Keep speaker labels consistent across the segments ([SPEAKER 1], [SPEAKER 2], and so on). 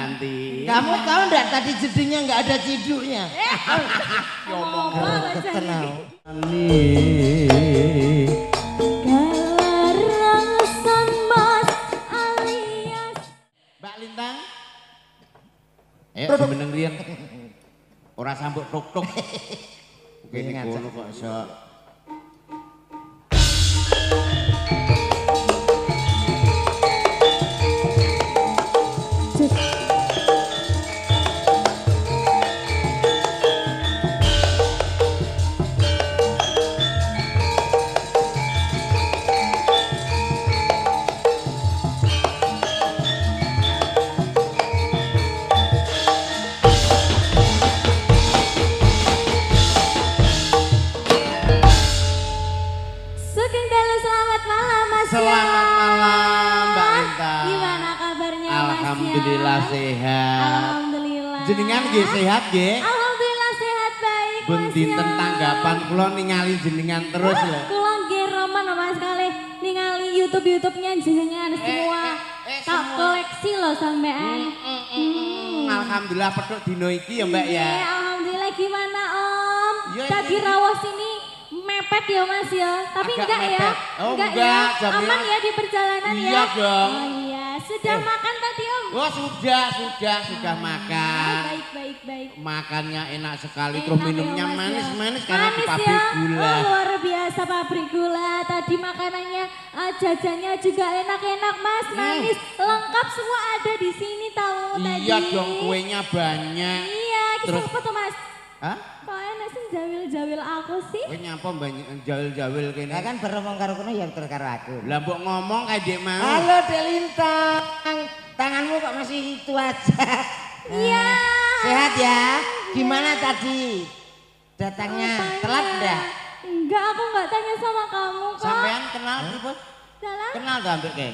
[SPEAKER 1] nanti.
[SPEAKER 2] Kamu tahu enggak tadi jedingnya enggak ada ciduknya?
[SPEAKER 3] Ngomong
[SPEAKER 2] Tenang.
[SPEAKER 3] Galarang Mas alias
[SPEAKER 1] Mbak Lintang. Ayo meneng riyen. Ora sambuk tok-tok. Kene ngono kok iso.
[SPEAKER 3] Sugeng Dalu, selamat malam Mas Yan.
[SPEAKER 1] Selamat malam Mbak Lintang.
[SPEAKER 3] Gimana kabarnya Mas Yan?
[SPEAKER 1] Alhamdulillah sehat.
[SPEAKER 3] Alhamdulillah.
[SPEAKER 1] Jenengan nggih sehat nggih?
[SPEAKER 3] Alhamdulillah sehat baik
[SPEAKER 1] Ben
[SPEAKER 3] Mas
[SPEAKER 1] dinten
[SPEAKER 3] Yan.
[SPEAKER 1] tanggapan kula ningali jenengan terus lho.
[SPEAKER 3] Kula nggih roman Mas kali ningali YouTube-nya jenengan semua. Tak
[SPEAKER 1] semua.
[SPEAKER 3] koleksi loh sampean.
[SPEAKER 1] Alhamdulillah petuk dino iki ya Mbak ya.
[SPEAKER 3] Iya, alhamdulillah gimana Om?
[SPEAKER 1] Ya,
[SPEAKER 3] Tadi
[SPEAKER 1] ini.
[SPEAKER 3] Rawos ini mepet ya Mas ya. Tapi
[SPEAKER 1] Agak
[SPEAKER 3] enggak ya.
[SPEAKER 1] mepet. Oh,
[SPEAKER 3] enggak
[SPEAKER 1] enggak,
[SPEAKER 3] ya.
[SPEAKER 1] jamnya-
[SPEAKER 3] Aman ya di perjalanan ya.
[SPEAKER 1] Iya dong.
[SPEAKER 3] Oh iya, sudah makan tadi Om?
[SPEAKER 1] Oh sudah makan.
[SPEAKER 3] Baik.
[SPEAKER 1] Makannya enak sekali,
[SPEAKER 3] Enak
[SPEAKER 1] terus
[SPEAKER 3] ya,
[SPEAKER 1] minumnya
[SPEAKER 3] Mas, ya.
[SPEAKER 1] manis-manis karena di
[SPEAKER 3] Manis
[SPEAKER 1] pabrik
[SPEAKER 3] ya?
[SPEAKER 1] gula.
[SPEAKER 3] Oh, luar biasa pabrik gula. Tadi makanannya, jajannya juga enak-enak Mas, manis, lengkap semua ada di sini tahu tadi.
[SPEAKER 1] Iya dong, kuenya banyak.
[SPEAKER 3] Iya, kisah
[SPEAKER 1] Terus-
[SPEAKER 3] apa tuh Mas?
[SPEAKER 1] Hah?
[SPEAKER 3] Kok enak sih jawil-jawil aku sih?
[SPEAKER 1] Kowe nyapa banyak jawil-jawil kene.
[SPEAKER 2] Lah kan beromong karo kono yang terus karo aku.
[SPEAKER 1] Lah mbok ngomong kayak Dek mau.
[SPEAKER 2] Halo Dek Lintang. Tanganmu kok masih itu aja.
[SPEAKER 3] Iya.
[SPEAKER 2] Sehat ya? Gimana tadi? Datangnya
[SPEAKER 3] Apanya?
[SPEAKER 2] telat enggak?
[SPEAKER 3] Enggak, aku enggak tanya sama kamu kok.
[SPEAKER 1] Sampean kenal pripun?
[SPEAKER 3] Salah?
[SPEAKER 1] Kenal ta mbek ke?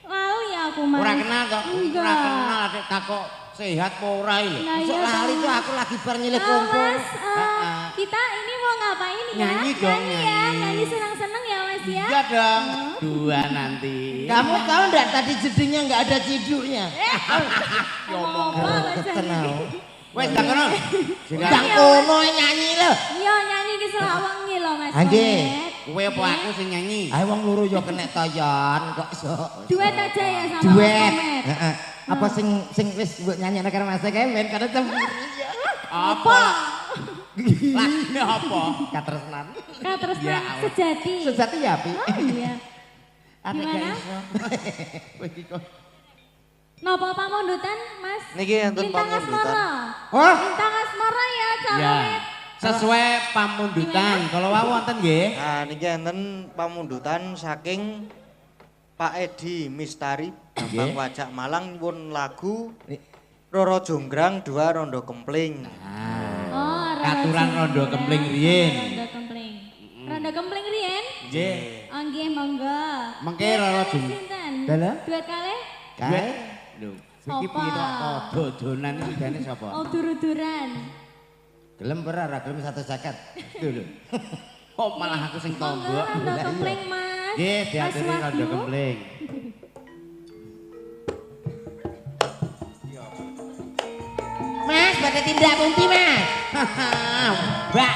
[SPEAKER 3] Lalu ya aku Mas.
[SPEAKER 1] Ora kenal kok.
[SPEAKER 3] Enggak.
[SPEAKER 1] Ora kenal adek takok sehat apa ora iki lho.
[SPEAKER 3] Nah,
[SPEAKER 2] Besok
[SPEAKER 3] iya
[SPEAKER 2] lali
[SPEAKER 3] dong.
[SPEAKER 2] tuh aku lagi bar nyilih
[SPEAKER 3] Oh,
[SPEAKER 2] kumpul.
[SPEAKER 3] Mas, kita ini mau ngapain ya?
[SPEAKER 1] Nyanyi dong,
[SPEAKER 3] ya,
[SPEAKER 1] nyanyi.
[SPEAKER 3] nyanyi senang-senang ya Mas ya.
[SPEAKER 1] Iya dong. Dua nanti.
[SPEAKER 2] Kamu tahu enggak tadi jedingnya enggak ada ciduknya?
[SPEAKER 3] Ngomong Mas.
[SPEAKER 2] Tenang.
[SPEAKER 1] Wes tak kono.
[SPEAKER 2] Ndang kono nyanyi lho.
[SPEAKER 3] Iya nyanyi ki selak wengi lho Mas.
[SPEAKER 2] Anjir.
[SPEAKER 3] Komet.
[SPEAKER 1] Kowe apa aku sing nyanyi?
[SPEAKER 2] Ayo wong loro yo kena toyon kok iso.
[SPEAKER 3] Duet aja ya sama
[SPEAKER 2] Duet.
[SPEAKER 3] Komet.
[SPEAKER 2] Heeh. Apa sing wis mbok nyanyekno karo Mas Kemen karena cemburu.
[SPEAKER 1] Apa? Lagune apa?
[SPEAKER 2] Katresnan.
[SPEAKER 3] Kak terus
[SPEAKER 1] Ya
[SPEAKER 3] Mas,
[SPEAKER 1] Allah.
[SPEAKER 3] sejati.
[SPEAKER 2] Sejati ya, Pi.
[SPEAKER 3] Oh iya.
[SPEAKER 2] Ate
[SPEAKER 3] Gimana?
[SPEAKER 2] gak iso.
[SPEAKER 1] Kowe iki kok
[SPEAKER 3] Nopo pamundutan Mas?
[SPEAKER 4] Niki enten
[SPEAKER 3] Lintang
[SPEAKER 4] pamundutan.
[SPEAKER 3] Asmara.
[SPEAKER 2] Oh,
[SPEAKER 3] Lintang Asmara ya
[SPEAKER 1] ya.
[SPEAKER 3] Cakomet.
[SPEAKER 1] Sesuai pamundutan. Kalau wau wonten nggih.
[SPEAKER 4] Nah, niki enten pamundutan saking Pak Edi Mistari Bambang
[SPEAKER 1] Nggih.
[SPEAKER 4] Wajak Malang nyuwun lagu Roro Jonggrang Dua Rondo Kempling.
[SPEAKER 3] Oh,
[SPEAKER 1] Katuran rondo kempling riyin.
[SPEAKER 3] Rondo kempling. Rondo kempling riyen?
[SPEAKER 1] Nggih.
[SPEAKER 3] Oh nggih monggo.
[SPEAKER 1] Mengke Roro Jong-
[SPEAKER 3] Sinten?
[SPEAKER 2] Dalah?
[SPEAKER 3] Duet kalih?
[SPEAKER 2] kae.
[SPEAKER 1] Lho, iki
[SPEAKER 3] Sapa?
[SPEAKER 1] piye kok dodonan iki jane sapa?
[SPEAKER 3] Oh dur-duran.
[SPEAKER 2] Gelem ora gelem 150.
[SPEAKER 1] Lho lho. Kok malah aku sing
[SPEAKER 3] Monggo
[SPEAKER 1] tombok.
[SPEAKER 3] rondo kempling Mas.
[SPEAKER 1] Nggih,
[SPEAKER 3] Mas
[SPEAKER 1] diaturi rondo
[SPEAKER 3] Wahyu.
[SPEAKER 1] kempling.
[SPEAKER 2] Mas, badhe tindak pundi, Mas?
[SPEAKER 1] Mbak.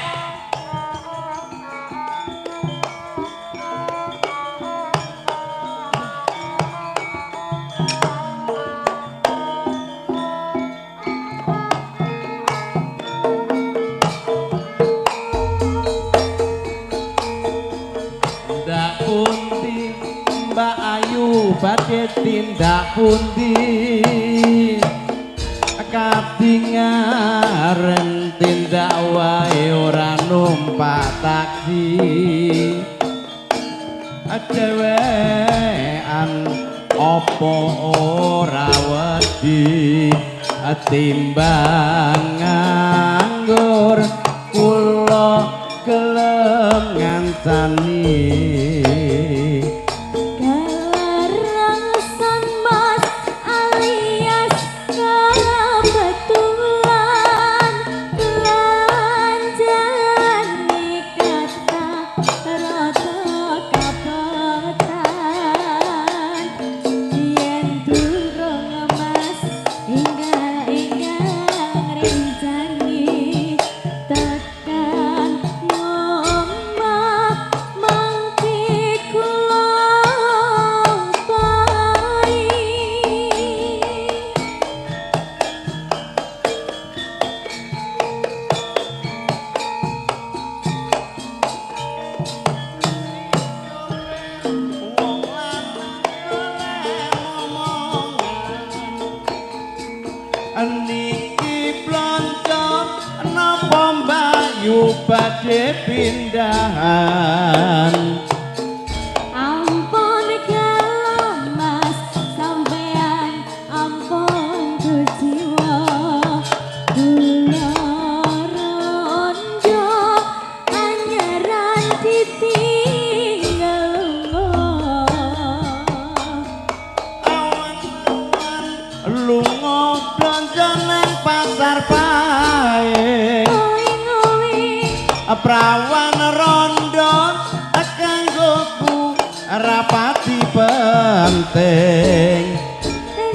[SPEAKER 1] Tindak pundi Mbak Ayu badhe tindak pundi Kadingaren tindak wae ora numpak taksi Dewean opo ora wedi timbang nganggur kula gelem ngancani
[SPEAKER 3] Galarang Mas alias kebetulan belanjani kata rada kabetan yen durung Mas hingga
[SPEAKER 1] niki blonjo napa mbayu badhe pindahan.
[SPEAKER 3] Ampun kalau mas sampean ampun kujiwa kula ronjo anyaran ditinggal
[SPEAKER 1] Lunga blonjo nang pasar pae prawan rondo kanggoku rapati penting.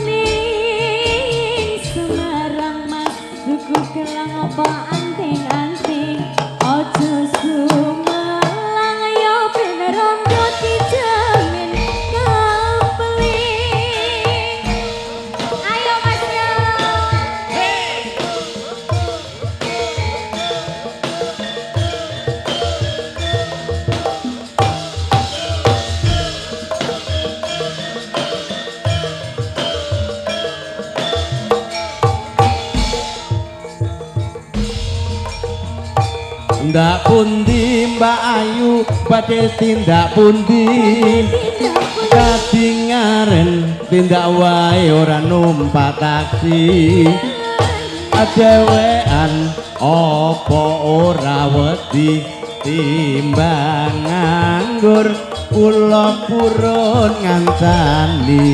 [SPEAKER 3] ning Semarang mas tuku gelang apa anting-anting ojo sumelang yo ben rondo dijamin kepeling. Ayo mas yo.
[SPEAKER 1] Ndak pundi Mbak Ayu badhe tindak pundi kadingaren tindak wae ora numpak taksi dhewean apa ora wedi timbang nganggur kula purun ngancani.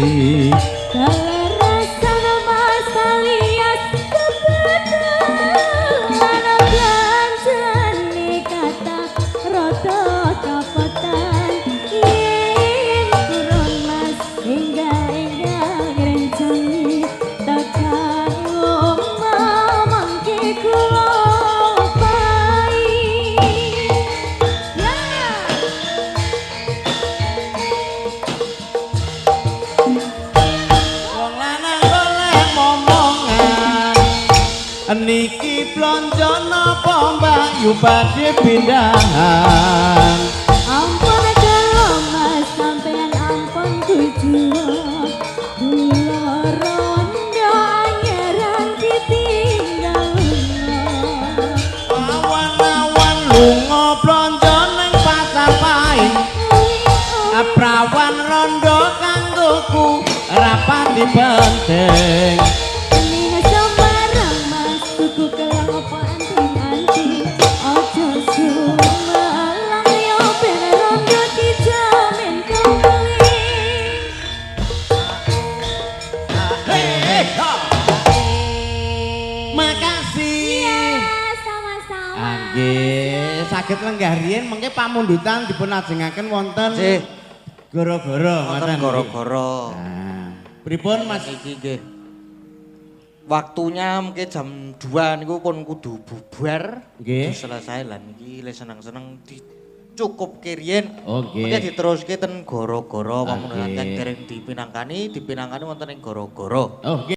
[SPEAKER 1] Niki blonjo napa Mbak yu badhe pindahan.
[SPEAKER 3] Ampun kalau mas sampean ampun kujiwa kula rondo anyaran ditinggal
[SPEAKER 1] Awan-awan lunga blonjo ning pasar paing prawan rondo kanggoku rapati penting. Saged lenggah riyin mengke pamundutan dipun ajengaken wonten Goro-goro
[SPEAKER 4] wonten Goro-goro.
[SPEAKER 1] Nah, pripun Mas
[SPEAKER 4] Iki nggih. Waktunya mungkin jam 2 niku pun kudu bubar.
[SPEAKER 1] Nggih.
[SPEAKER 4] Selesai lan iki le seneng-seneng dicukupke riyin.
[SPEAKER 1] Nggih.
[SPEAKER 4] Mengke diteruske ten Goro-goro pamundutan
[SPEAKER 1] Nggih.
[SPEAKER 4] dereng dipinangkani wonten ing Goro-goro.
[SPEAKER 1] Oh,